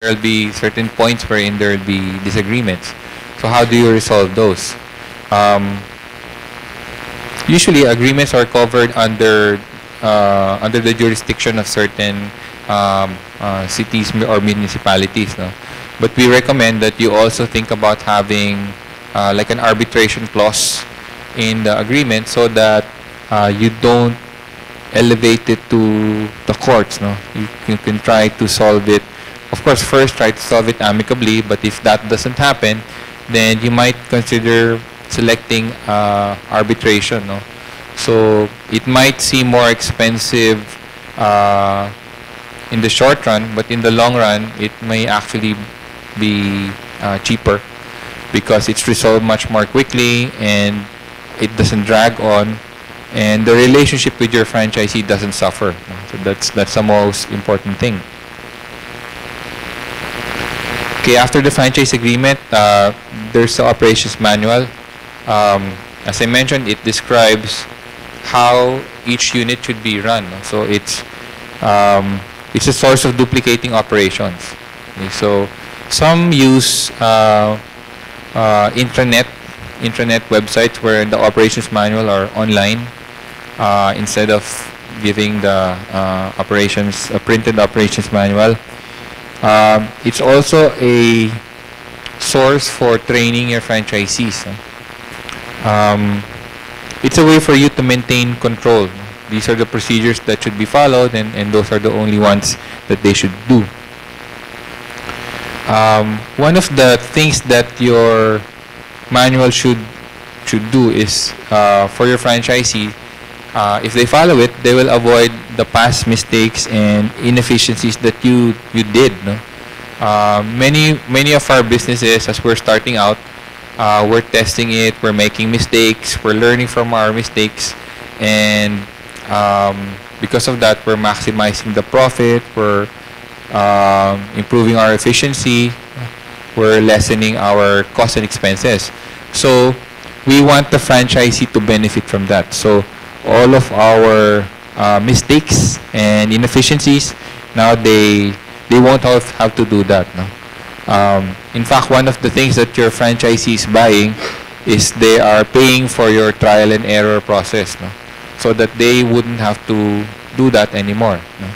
there will be certain points wherein there will be disagreements. So how do you resolve those? Usually, agreements are covered under the jurisdiction of certain cities or municipalities, no? But we recommend that you also think about having like an arbitration clause in the agreement so that you don't elevate it to the courts, no? You can try to solve it. Of course, first try to solve it amicably, but if that doesn't happen, then you might consider selecting arbitration, no? So it might seem more expensive in the short run, but in the long run, it may actually be cheaper because it's resolved much more quickly and it doesn't drag on, and the relationship with your franchisee doesn't suffer. So that's the most important thing. Okay, after the franchise agreement, there's the operations manual. As I mentioned, it describes how each unit should be run. So it's a source of duplicating operations. Okay, so some use intranet websites where the operations manual are online instead of giving the a printed operations manual. It's also a source for training your franchisees. It's a way for you to maintain control. These are the procedures that should be followed, and those are the only ones that they should do. One of the things that your manual should do is for your franchisee, if they follow it, they will avoid the past mistakes and inefficiencies that you did. No? Many of our businesses, as we're starting out, we're testing it, we're making mistakes, we're learning from our mistakes, and because of that, we're maximizing the profit, we're improving our efficiency, we're lessening our costs and expenses. So we want the franchisee to benefit from that. So all of our mistakes and inefficiencies, now they won't have to do that. No? In fact, one of the things that your franchisee is buying is they are paying for your trial and error process, no? So that they wouldn't have to do that anymore. No?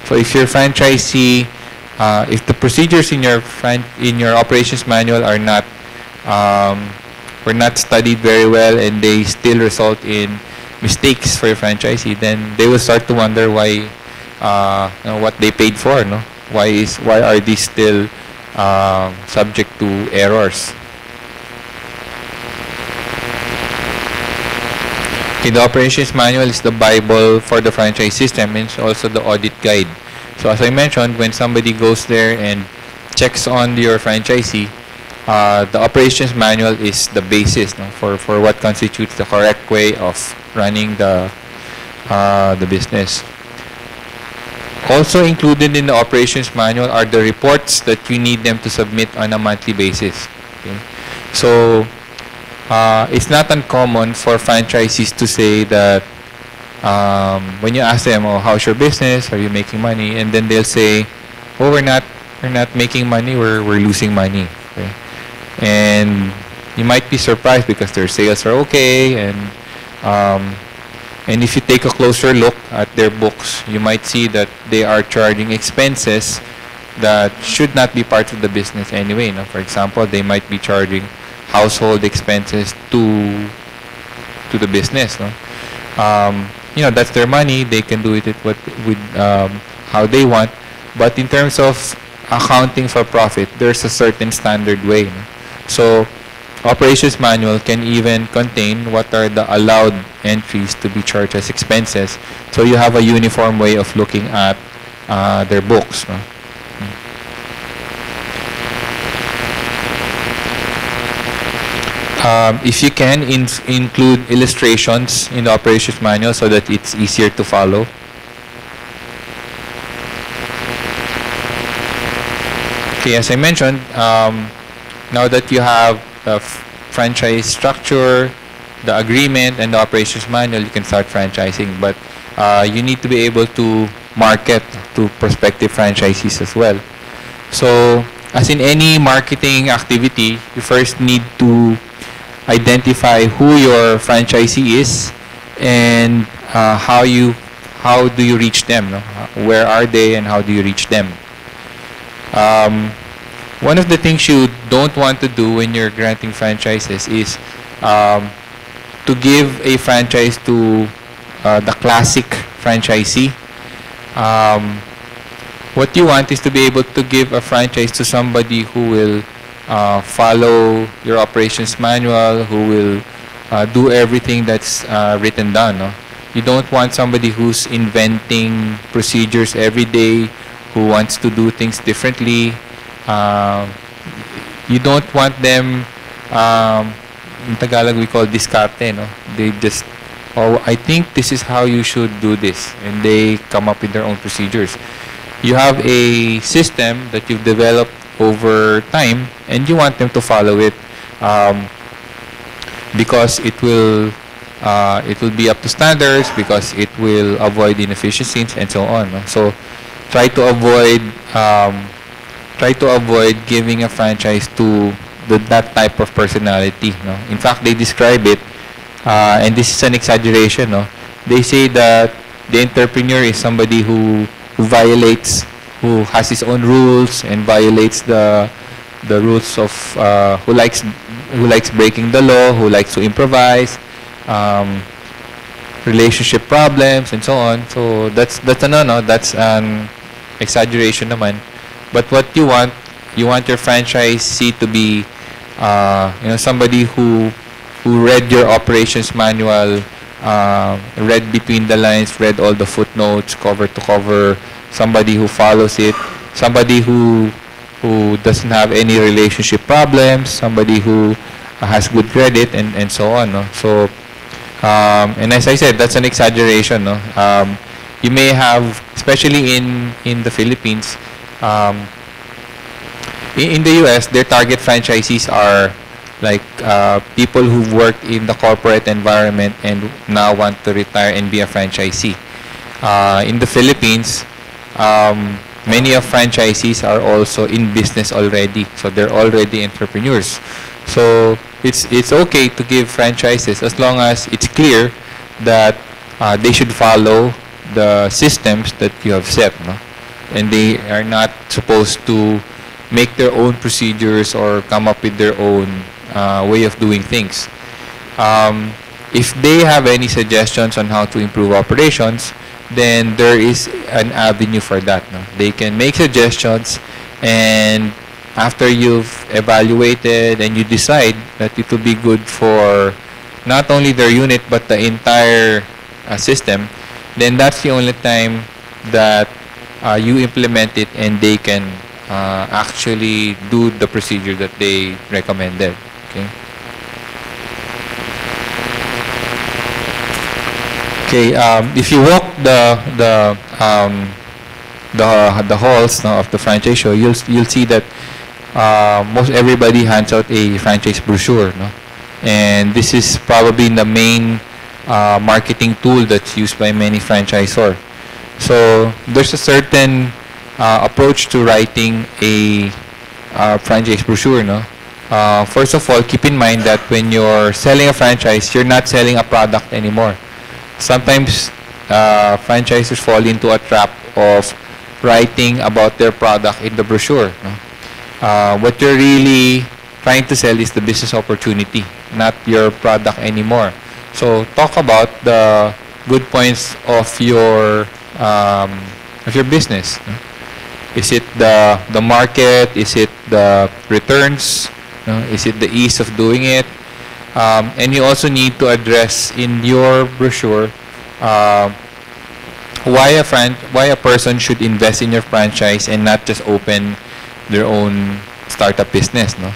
So if your franchisee, if the procedures in your operations manual are not were not studied very well and they still result in mistakes for your franchisee, then they will start to wonder why what they paid for. No? Why are these still subject to errors? Okay, the operations manual is the Bible for the franchise system, and it's also the audit guide. So as I mentioned, when somebody goes there and checks on your franchisee, the operations manual is the basis, no, for what constitutes the correct way of running the business. Also included in the operations manual are the reports that you need them to submit on a monthly basis. Okay? So it's not uncommon for franchisees to say that when you ask them, "Oh, how's your business? Are you making money?" and then they'll say, "Oh, we're not making money. We're losing money." Okay? And you might be surprised because their sales are okay, and if you take a closer look at their books, you might see that they are charging expenses that should not be part of the business anyway. No? For example, they might be charging household expenses to the business. No? That's their money. They can do it with how they want. But in terms of accounting for profit, there's a certain standard way. No? So operations manual can even contain what are the allowed entries to be charged as expenses. So you have a uniform way of looking at their books. No? If you can include illustrations in the operations manual so that it's easier to follow. Okay, as I mentioned, now that you have the franchise structure, the agreement, and the operations manual, you can start franchising. But you need to be able to market to prospective franchisees as well. So, as in any marketing activity, you first need to identify who your franchisee is and how do you reach them, no? Where are they and how do you reach them? Um, One of the things you don't want to do when you're granting franchises is um, to give a franchise to the classic franchisee. Um, what you want is to be able to give a franchise to somebody who will follow your operations manual, who will do everything that's written down. No? You don't want somebody who's inventing procedures every day, who wants to do things differently. You don't want them, in Tagalog we call discarte, no? They just, oh, I think this is how you should do this, and they come up with their own procedures. You have a system that you've developed over time, and you want them to follow it, because it will be up to standards, because it will avoid inefficiencies and so on. No? So try to avoid giving a franchise to that type of personality. No? In fact, they describe it, and this is an exaggeration. No? They say that the entrepreneur is somebody who violates, who has his own rules and violates the rules of who likes breaking the law, who likes to improvise, relationship problems and so on. So that's an exaggeration naman. But what you want your franchisee to be, somebody who read your operations manual, read between the lines, read all the footnotes, cover to cover, somebody who follows it, somebody who doesn't have any relationship problems, somebody who has good credit, and so on. No? So, and as I said, that's an exaggeration. No? You may have, especially in the Philippines, in the US, their target franchisees are like people who've worked in the corporate environment and now want to retire and be a franchisee. In the Philippines, many of franchisees are also in business already, so they're already entrepreneurs. So it's okay to give franchises as long as it's clear that they should follow the systems that you have set, no? And they are not supposed to make their own procedures or come up with their own way of doing things. If they have any suggestions on how to improve operations, then there is an avenue for that. No? They can make suggestions, and after you've evaluated and you decide that it will be good for not only their unit but the entire system, then that's the only time that you implement it and they can actually do the procedure that they recommended. Okay. Okay. If you walk the halls, no, of the franchise show, you'll see that most everybody hands out a franchise brochure, no? And this is probably the main marketing tool that's used by many franchisors. So there's a certain approach to writing a franchise brochure. No? First of all, keep in mind that when you're selling a franchise, you're not selling a product anymore. Sometimes franchisers fall into a trap of writing about their product in the brochure. No? What you're really trying to sell is the business opportunity, not your product anymore. So talk about the good points of your business. No? Is it the market? Is it the returns? No? Is it the ease of doing it? And you also need to address in your brochure why a person should invest in your franchise and not just open their own startup business. No?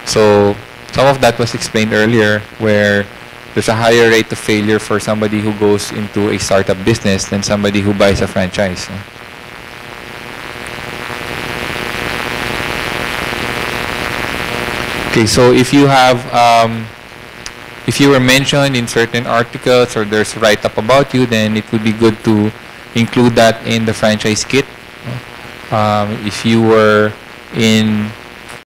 So some of that was explained earlier, where there's a higher rate of failure for somebody who goes into a startup business than somebody who buys a franchise. No? Okay, so if you have, if you were mentioned in certain articles or there's a write-up about you, then it would be good to include that in the franchise kit. If you were in